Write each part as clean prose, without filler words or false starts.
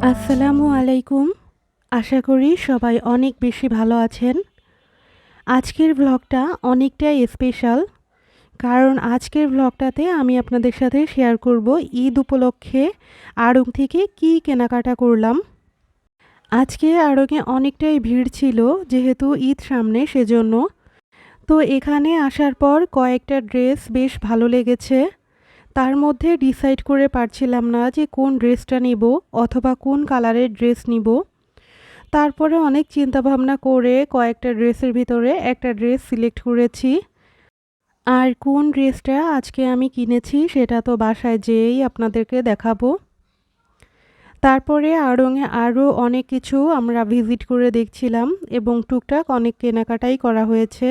আসসালামু আলাইকুম। আশা করি সবাই অনেক বেশি ভালো আছেন। আজকের ভ্লগটা অনেকটাই স্পেশাল। কারণ আজকের ভ্লগটাতে আমি আপনাদের সাথে শেয়ার করব ঈদ উপলক্ষে আড়ং থেকে কী কেনাকাটা করলাম। আজকে আড়ংয়ে অনেকটাই ভিড় ছিল যেহেতু ঈদ সামনে সেজন্য। তো এখানে আসার পর কয়েকটা ড্রেস বেশ ভালো লেগেছে। তার মধ্যে ডিসাইড করে পারছিলাম না যে কোন ড্রেসটা নিব অথবা কোন কালারের ড্রেস নিব। তারপরে অনেক চিন্তাভাবনা করে কয়েকটা ড্রেসের ভিতরে একটা ড্রেস সিলেক্ট করেছি। আর কোন ড্রেসটা আজকে আমি কিনেছি সেটা তো বাসায় যেয়েই আপনাদেরকে দেখাবো। তারপরে আড়ংয়ে আরও অনেক কিছু আমরা ভিজিট করে দেখছিলাম এবং টুকটাক অনেক কেনাকাটাই করা হয়েছে।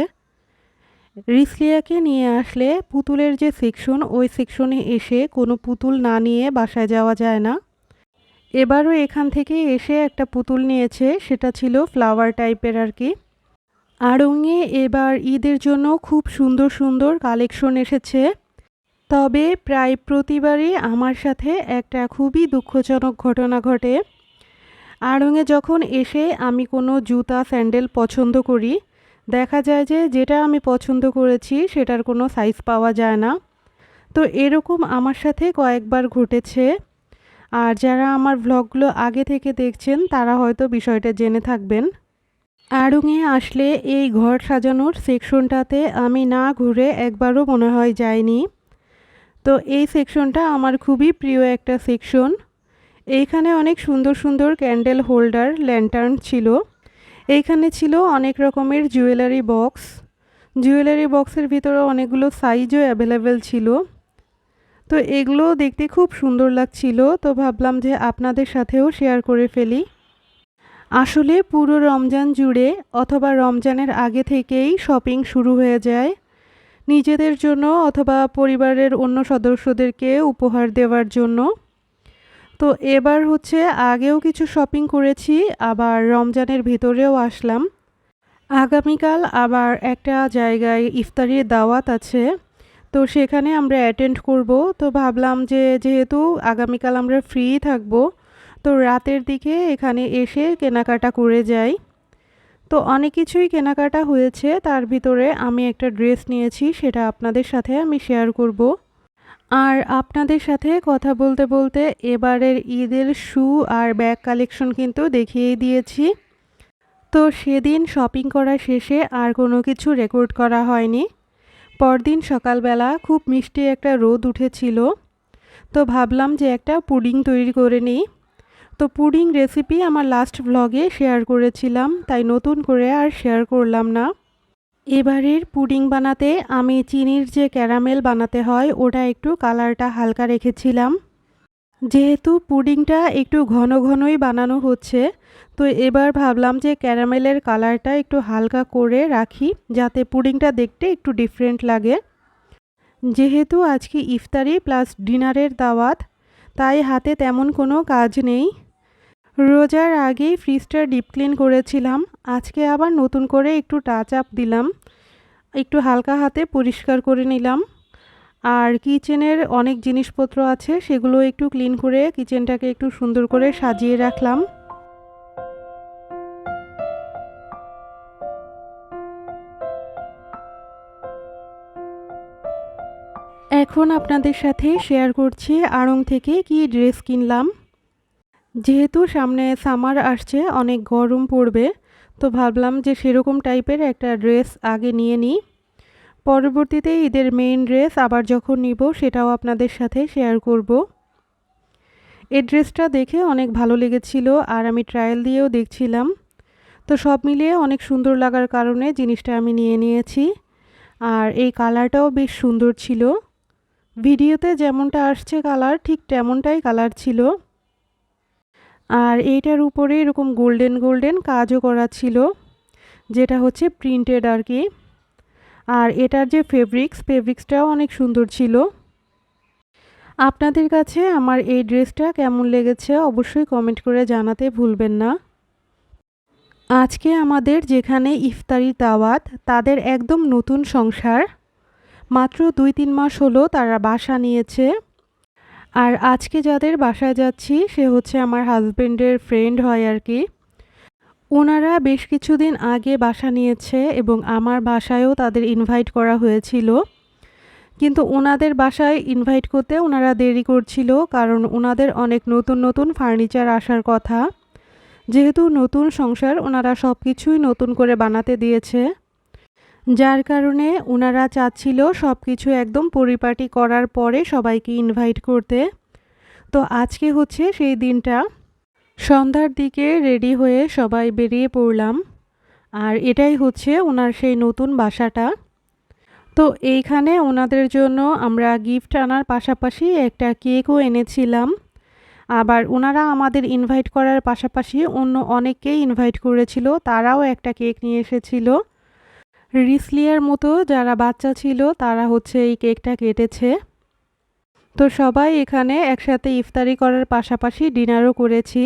রিসলিয়াকে নিয়ে আসলে পুতুলের যে সেকশন ওই সেকশনে এসে কোনো পুতুল না নিয়ে বাসায় যাওয়া যায় না। এবারও এখান থেকে এসে একটা পুতুল নিয়েছে, সেটা ছিল ফ্লাওয়ার টাইপের আর কি। আড়ংয়ে এবার ঈদের জন্য খুব সুন্দর সুন্দর কালেকশন এসেছে। তবে প্রায় প্রতিবারই আমার সাথে একটা খুবই দুঃখজনক ঘটনা ঘটে। আড়ংয়ে যখন এসে আমি কোনো জুতা স্যান্ডেল পছন্দ করি, দেখা যায় যে যেটা আমি পছন্দ করেছি সেটার কোনো সাইজ পাওয়া যায় না। তো এরকম আমার সাথে কয়েকবার ঘটেছে। আর যারা আমার ভ্লগগুলো আগে থেকে দেখছেন তারা হয়তো বিষয়টা জেনে থাকবেন। আড়ংয়ে আসলে এই ঘর সাজানোর সেকশনটাতে আমি না ঘুরে একবারও মনে হয় যাইনি। তো এই সেকশনটা আমার খুবই প্রিয় একটা সেকশন। এইখানে অনেক সুন্দর সুন্দর ক্যান্ডেল হোল্ডার, ল্যান্টার্ন ছিল। এইখানে ছিল অনেক রকমের জুয়েলারি বক্স। জুয়েলারি বক্সের ভিতরে অনেকগুলো সাইজও অ্যাভেলেবেল ছিল। তো এগুলো দেখতে খুব সুন্দর লাগছিল, তো ভাবলাম যে আপনাদের সাথেও শেয়ার করে ফেলি। আসলে পুরো রমজান জুড়ে অথবা রমজানের আগে থেকেই শপিং শুরু হয়ে যায় নিজেদের জন্য অথবা পরিবারের অন্য সদস্যদেরকে উপহার দেওয়ার জন্য। তো এবার হচ্ছে আগেও কিছু শপিং করেছি, আবার রমজানের ভিতরেও আসলাম। আগামীকাল আবার একটা জায়গায় ইফতারির দাওয়াত আছে, তো সেখানে আমরা অ্যাটেন্ড করব। তো ভাবলাম যে যেহেতু আগামীকাল আমরা ফ্রি থাকব, তো রাতের দিকে এখানে এসে কেনাকাটা করে যাই। তো অনেক কিছুই কেনাকাটা হয়েছে, তার ভিতরে আমি একটা ড্রেস নিয়েছি, সেটা আপনাদের সাথে আমি শেয়ার করব। আর আপনাদের সাথে কথা বলতে বলতে এবারের ঈদের শু আর ব্যাগ কালেকশন কিন্তু দেখিয়েই দিয়েছি। তো সেদিন শপিং করা শেষে আর কোনো কিছু রেকর্ড করা হয়নি। পরদিন সকালবেলা খুব মিষ্টি একটা রোদ উঠেছিল, তো ভাবলাম যে একটা পুডিং তৈরি করে নিই। তো পুডিং রেসিপি আমার লাস্ট ভ্লগে শেয়ার করেছিলাম, তাই নতুন করে আর শেয়ার করলাম না। এবারের পুডিং বানাতে আমি চিনির যে ক্যারামেল বানাতে হয় ওটা একটু কালারটা হালকা রেখেছিলাম। যেহেতু পুডিংটা একটু ঘন ঘনই বানানো হচ্ছে, তো এবার ভাবলাম যে ক্যারামেলের কালারটা একটু হালকা করে রাখি যাতে পুডিংটা দেখতে একটু ডিফারেন্ট লাগে। যেহেতু আজকে ইফতারি প্লাস ডিনারের দাওয়াত, তাই হাতে তেমন কোনো কাজ নেই। রোজার আগেই ফ্রিজটা ডিপ ক্লিন করেছিলাম, আজকে আবার নতুন করে একটু টাচ আপ দিলাম, একটু হালকা হাতে পরিষ্কার করে নিলাম। আর কিচেনের অনেক জিনিসপত্র আছে, সেগুলো একটু ক্লিন করে কিচেনটাকে একটু সুন্দর করে সাজিয়ে রাখলাম। এখন আপনাদের সাথে শেয়ার করছি আড়ং থেকে কি ড্রেস কিনলাম। যেহেতু সামনে সামার আসছে, অনেক গরম পড়বে, তো ভাবলাম যে সেরকম টাইপের একটা ড্রেস আগে নিয়ে নিই। পরবর্তীতে ঈদের মেইন ড্রেস আবার যখন নিব সেটাও আপনাদের সাথে শেয়ার করব। এই ড্রেসটা দেখে অনেক ভালো লেগেছিল আর আমি ট্রায়াল দিয়েও দেখছিলাম। তো সব মিলিয়ে অনেক সুন্দর লাগার কারণে জিনিসটা আমি নিয়ে নিয়েছি। আর এই কালারটাও বেশ সুন্দর ছিল। ভিডিওতে যেমনটা আসছে কালার, ঠিক তেমনটাই কালার ছিল। আর এইটার উপরে এরকম গোল্ডেন গোল্ডেন কাজও করা ছিল, যেটা হচ্ছে প্রিন্টেড আর কি। আর এটার যে ফেব্রিক্সটাও অনেক সুন্দর ছিল। আপনাদের কাছে আমার এই ড্রেসটা কেমন লেগেছে অবশ্যই কমেন্ট করে জানাতে ভুলবেন না। আজকে আমাদের যেখানে ইফতারি দাওয়াত, তাদের একদম নতুন সংসার, মাত্র 2-3 মাস হলো তারা বাসা নিয়েছে। আর আজকে যাদের বাসায় যাচ্ছি সে হচ্ছে আমার হাজবেন্ডের ফ্রেন্ড হয় আর কি। ওনারা বেশ কিছুদিন আগে বাসা নিয়েছে এবং আমার বাসায়ও তাদের ইনভাইট করা হয়েছিল। কিন্তু ওনাদের বাসায় ইনভাইট করতে ওনারা দেরি করছিল, কারণ ওনাদের অনেক নতুন নতুন ফার্নিচার আসার কথা। যেহেতু নতুন সংসার, ওনারা সব কিছুই নতুন করে বানাতে দিয়েছে, যার কারণে ওনারা চাচ্ছিল সব কিছু একদম পরিপাটি করার পরে সবাইকে ইনভাইট করতে। তো আজকে হচ্ছে সেই দিনটা। সন্ধ্যার দিকে রেডি হয়ে সবাই বেরিয়ে পড়লাম। আর এটাই হচ্ছে ওনার সেই নতুন বাসাটা। তো এইখানে ওনাদের জন্য আমরা গিফট আনার পাশাপাশি একটা কেকও এনেছিলাম। আবার ওনারা আমাদের ইনভাইট করার পাশাপাশি অন্য অনেককেই ইনভাইট করেছিল, তারাও একটা কেক নিয়ে এসেছিল। রিসলিয়ার মতো যারা বাচ্চা ছিল তারা হচ্ছে এই কেকটা কেটেছে। তো সবাই এখানে একসাথে ইফতারি করার পাশাপাশি ডিনারও করেছি।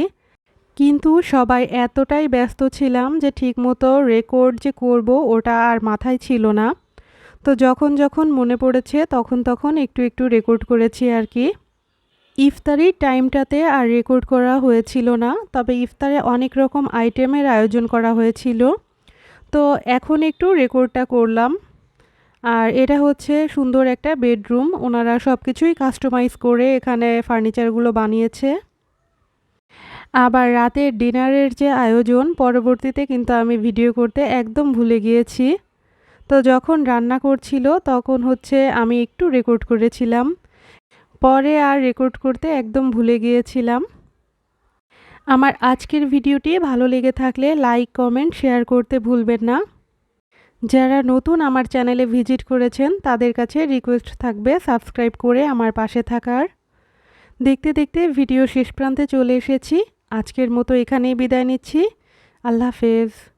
কিন্তু সবাই এতটাই ব্যস্ত ছিলাম যে ঠিকমতো রেকর্ড যে করব ওটা আর মাথায় ছিল না। তো যখন যখন মনে পড়েছে তখন তখন একটু একটু রেকর্ড করেছি আর কি। ইফতারির টাইমটাতে আর রেকর্ড করা হয়েছিল না, তবে ইফতারে অনেক রকম আইটেমের আয়োজন করা হয়েছিল। তো এখন একটু রেকর্ডটা করলাম। আর এটা হচ্ছে সুন্দর একটা বেডরুম, ওনারা সব কিছুই কাস্টমাইজ করে এখানে ফার্নিচারগুলো বানিয়েছে। আবার রাতের ডিনারের যে আয়োজন, পরবর্তীতে কিন্তু আমি ভিডিও করতে একদম ভুলে গিয়েছি। তো যখন রান্না করছিল তখন হচ্ছে আমি একটু রেকর্ড করেছিলাম, পরে আর রেকর্ড করতে একদম ভুলে গিয়েছিলাম। আমার আজকের ভিডিওটি ভালো লেগে থাকলে লাইক, কমেন্ট, শেয়ার করতে ভুলবেন না। যারা নতুন আমার চ্যানেলে ভিজিট করেছেন তাদের কাছে রিকোয়েস্ট থাকবে সাবস্ক্রাইব করে আমার পাশে থাকার। দেখতে দেখতে ভিডিও শেষ প্রান্তে চলে এসেছি। আজকের মতো এখানেই বিদায় নিচ্ছি। আল্লাহ হাফেজ।